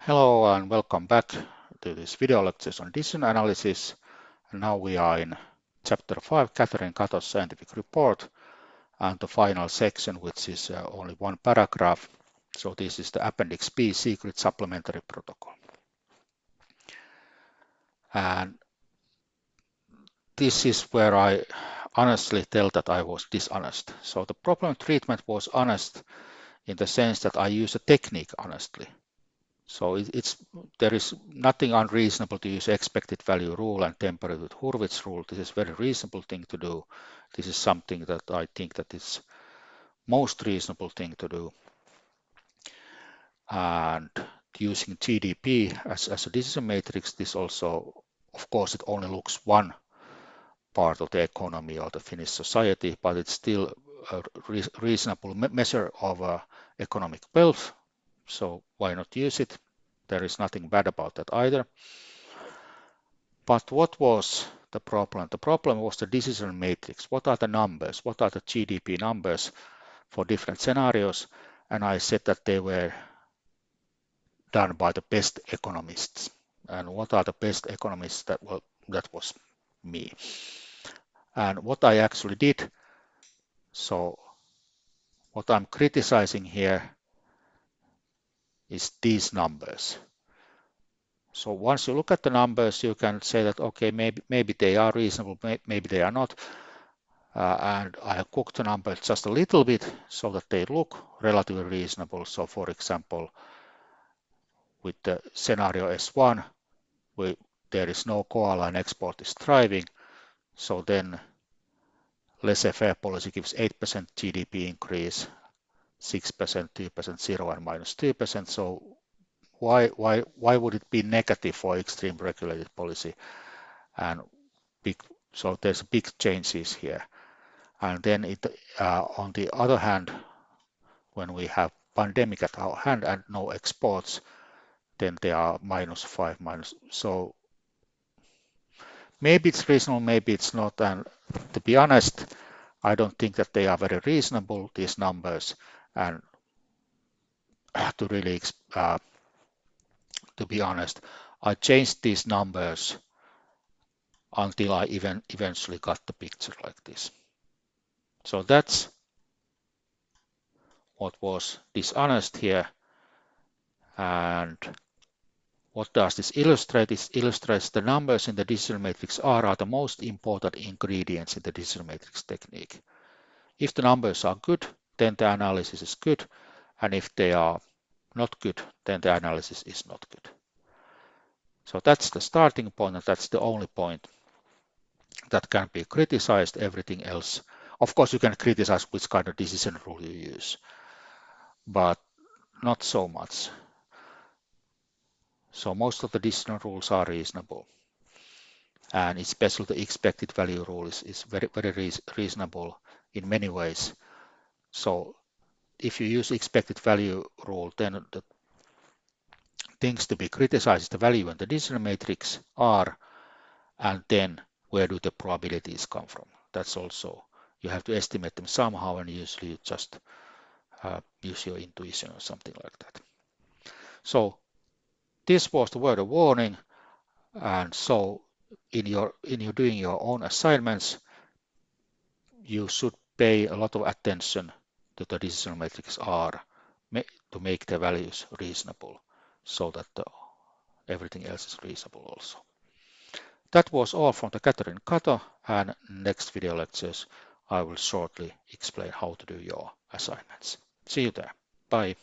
Hello and welcome back to this video lectures on decision analysis. And now we are in chapter 5, Catherine Kato's scientific report, and the final section, which is only one paragraph. So this is the Appendix B, secret supplementary protocol. And this is where I honestly tell that I was dishonest. So the problem treatment was honest in the sense that I use a technique honestly. So there is nothing unreasonable to use expected value rule and temper it with Hurwitz rule. This is a very reasonable thing to do. This is something that I think that is most reasonable thing to do. And using GDP as a decision matrix, this also, of course, it only looks one part of the economy or the Finnish society, but it's still a reasonable measure of economic wealth. So why not use it? There is nothing bad about that either. But what was the problem? The problem was the decision matrix. What are the numbers? What are the GDP numbers for different scenarios? And I said that they were done by the best economists. And what are the best economists? That was me. And what I actually did, so what I'm criticizing here is these numbers. So once you look at the numbers, you can say that, okay, maybe they are reasonable, maybe they are not. And I have cooked the numbers just a little bit so that they look relatively reasonable. So for example, with the scenario S1, there is no koala and export is thriving. So then laissez-faire policy gives 8% GDP increase, 6%, 2%, 0 and minus 2%. So why would it be negative for extreme regulated policy? And so there's big changes here. And then on the other hand, when we have pandemic at our hand and no exports, then they are -5 minus. So maybe it's reasonable, maybe it's not. And to be honest, I don't think that they are very reasonable, these numbers. And to really, to be honest, I changed these numbers until I eventually got the picture like this. So that's what was dishonest here. And what does this illustrate? This illustrates the numbers in the decision matrix R are the most important ingredients in the decision matrix technique. If the numbers are good, then the analysis is good. And if they are not good, then the analysis is not good. So that's the starting point, and that's the only point that can be criticized. Everything else, of course, you can criticize which kind of decision rule you use, but not so much. So most of the decision rules are reasonable. And especially the expected value rule is very, very reasonable in many ways. So if you use expected value rule, then the things to be criticized is the value and the decision matrix R, and then where do the probabilities come from? That's also, you have to estimate them somehow, and usually you just use your intuition or something like that. So this was the word of warning, and so in your doing your own assignments, you should pay a lot of attention to the decision matrix R to make the values reasonable, so that everything else is reasonable also. That was all from the Catherine Kato, and next video lectures I will shortly explain how to do your assignments. See you there. Bye.